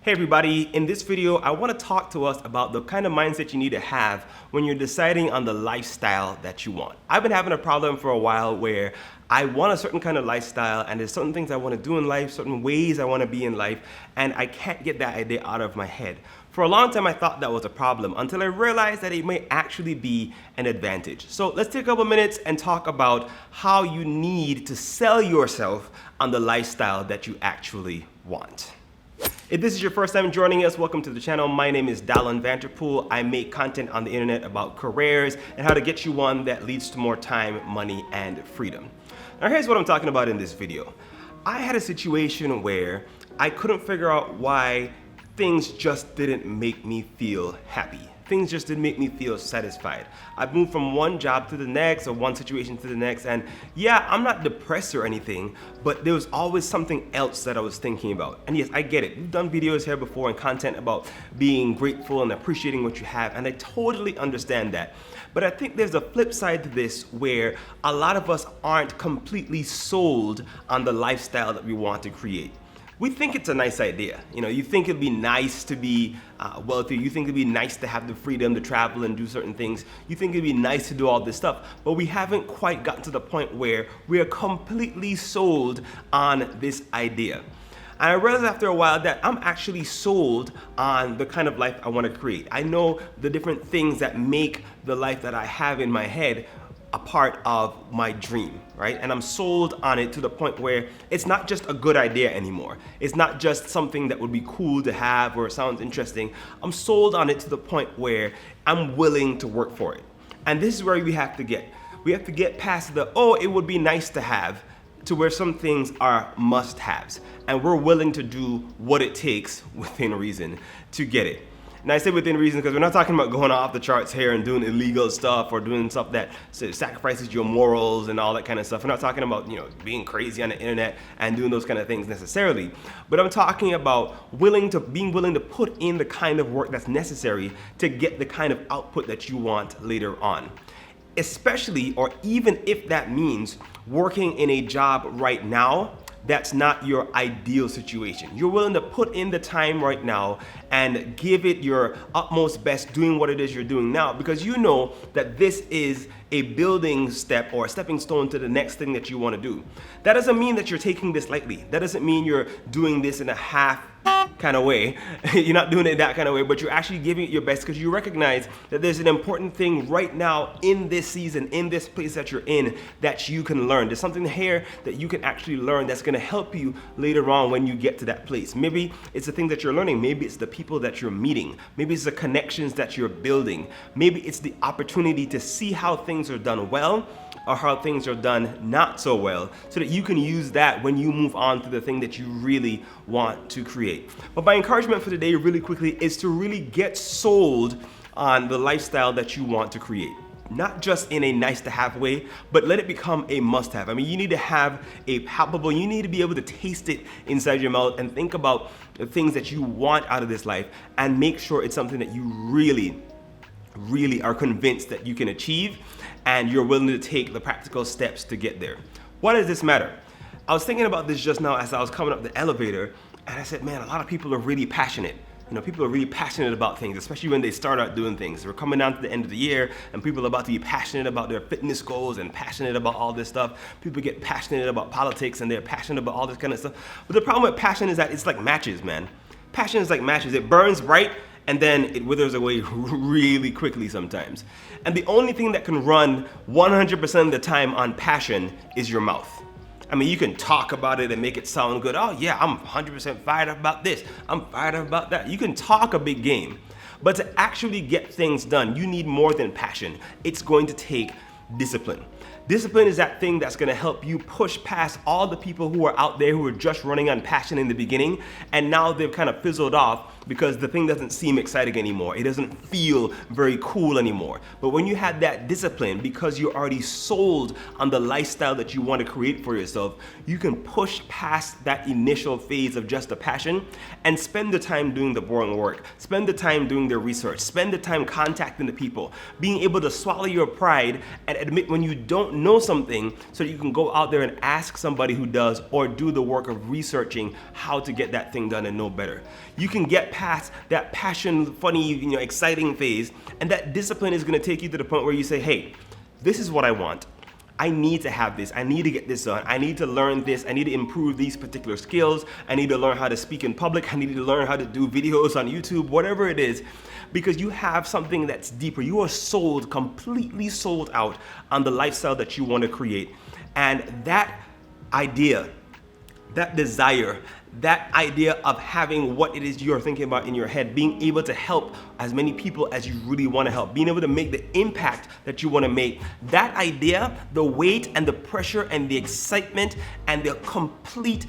Hey everybody, in this video I want to talk to us about the kind of mindset you need to have when you're deciding on the lifestyle that you want. I've been having a problem for a while where I want a certain kind of lifestyle and there's certain things I want to do in life, certain ways I want to be in life, and I can't get that idea out of my head. For a long time I thought that was a problem until I realized that it may actually be an advantage. So let's take a couple minutes and talk about how you need to sell yourself on the lifestyle that you actually want. If this is your first time joining us, welcome to the channel. My name is Dalan Vanterpool. I make content on the internet about careers and how to get you one that leads to more time, money, and freedom. Now here's what I'm talking about in this video. I had a situation where I couldn't figure out why things just didn't make me feel happy. Things just didn't make me feel satisfied. I've moved from one job to the next or one situation to the next, and yeah, I'm not depressed or anything, but there was always something else that I was thinking about. And yes, I get it. We've done videos here before and content about being grateful and appreciating what you have, and I totally understand that. But I think there's a flip side to this where a lot of us aren't completely sold on the lifestyle that we want to create. We think it's a nice idea. You think it'd be nice to be wealthy. You think it'd be nice to have the freedom to travel and do certain things. You think it'd be nice to do all this stuff, but we haven't quite gotten to the point where we are completely sold on this idea. And I realized after a while that I'm actually sold on the kind of life I want to create. I know the different things that make the life that I have in my head a part of my dream, right? And I'm sold on it to the point where it's not just a good idea anymore. It's not just something that would be cool to have or sounds interesting. I'm sold on it to the point where I'm willing to work for it. And this is where we have to get. We have to get past the, oh, it would be nice to have, to where some things are must-haves. And we're willing to do what it takes within reason to get it. And I say within reason because we're not talking about going off the charts here and doing illegal stuff or doing stuff that sacrifices your morals and all that kind of stuff. We're not talking about, being crazy on the internet and doing those kind of things necessarily. But I'm talking about being willing to put in the kind of work that's necessary to get the kind of output that you want later on. Especially, or even if that means working in a job right now that's not your ideal situation. You're willing to put in the time right now and give it your utmost best doing what it is you're doing now, because you know that this is a building step or a stepping stone to the next thing that you want to do. That doesn't mean that you're taking this lightly. That doesn't mean you're doing this in a half kind of way. You're not doing it that kind of way, but you're actually giving it your best because you recognize that there's an important thing right now in this season, in this place that you're in, that you can learn. There's something here that you can actually learn that's going to help you later on when you get to that place. Maybe it's the thing that you're learning. Maybe it's the people that you're meeting. Maybe it's the connections that you're building. Maybe it's the opportunity to see how things are done well or how things are done not so well, so that you can use that when you move on to the thing that you really want to create. But my encouragement for today really quickly is to really get sold on the lifestyle that you want to create. Not just in a nice to have way, but let it become a must have. I mean, you need to have a palpable, you need to be able to taste it inside your mouth and think about the things that you want out of this life and make sure it's something that you really are convinced that you can achieve and you're willing to take the practical steps to get there. Why does this matter? I was thinking about this just now as I was coming up the elevator, and I said, man, a lot of people are really passionate. People are really passionate about things, especially when they start out doing things. We're coming down to the end of the year and people are about to be passionate about their fitness goals and passionate about all this stuff. People get passionate about politics and they're passionate about all this kind of stuff. But the problem with passion is that it's like matches, man. Passion is like matches. It burns bright and then it withers away really quickly sometimes. And the only thing that can run 100% of the time on passion is your mouth. I mean, you can talk about it and make it sound good. Oh yeah, I'm 100% fired up about this. I'm fired up about that. You can talk a big game, but to actually get things done, you need more than passion. It's going to take discipline. Discipline is that thing that's going to help you push past all the people who are out there who are just running on passion in the beginning, and now they've kind of fizzled off because the thing doesn't seem exciting anymore. It doesn't feel very cool anymore. But when you have that discipline, because you're already sold on the lifestyle that you want to create for yourself, you can push past that initial phase of just a passion and spend the time doing the boring work, spend the time doing the research, spend the time contacting the people, being able to swallow your pride and admit when you don't know something so that you can go out there and ask somebody who does, or do the work of researching how to get that thing done and know better. You can get past that passion, funny, exciting phase, and that discipline is going to take you to the point where you say, hey, this is what I want. I need to have this. I need to get this done. I need to learn this. I need to improve these particular skills. I need to learn how to speak in public. I need to learn how to do videos on YouTube, whatever it is, because you have something that's deeper. You are sold, completely sold out on the lifestyle that you want to create. And that idea, that desire, that idea of having what it is you're thinking about in your head, being able to help as many people as you really want to help, being able to make the impact that you want to make, that idea, the weight and the pressure and the excitement and the complete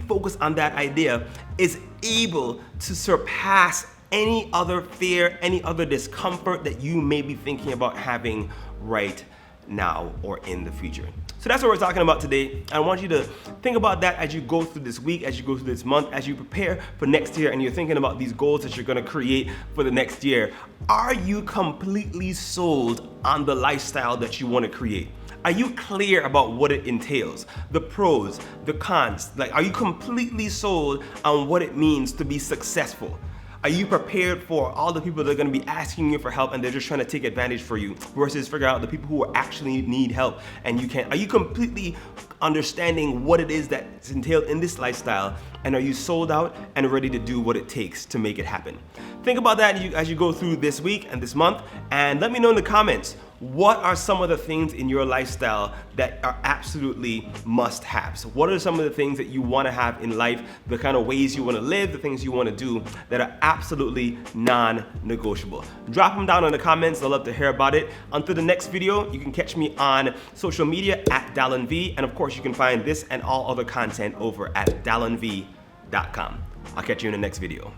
focus on that idea is able to surpass any other fear, any other discomfort that you may be thinking about having right now or in the future. So that's what we're talking about today. I want you to think about that as you go through this week, as you go through this month, as you prepare for next year, and you're thinking about these goals that you're gonna create for the next year. Are you completely sold on the lifestyle that you wanna create? Are you clear about what it entails? The pros, the cons, are you completely sold on what it means to be successful? Are you prepared for all the people that are going to be asking you for help and they're just trying to take advantage for you, versus figure out the people who actually need help and you can't? Are you completely understanding what it is that's entailed in this lifestyle, and are you sold out and ready to do what it takes to make it happen? Think about that as you go through this week and this month, and let me know in the comments, what are some of the things in your lifestyle that are absolutely must-haves? What are some of the things that you want to have in life, the kind of ways you want to live, the things you want to do that are absolutely non-negotiable? Drop them down in the comments. I'd love to hear about it. Until the next video, you can catch me on social media at Dalan V, and of course you can find this and all other content over at dalanv.com. I'll catch you in the next video.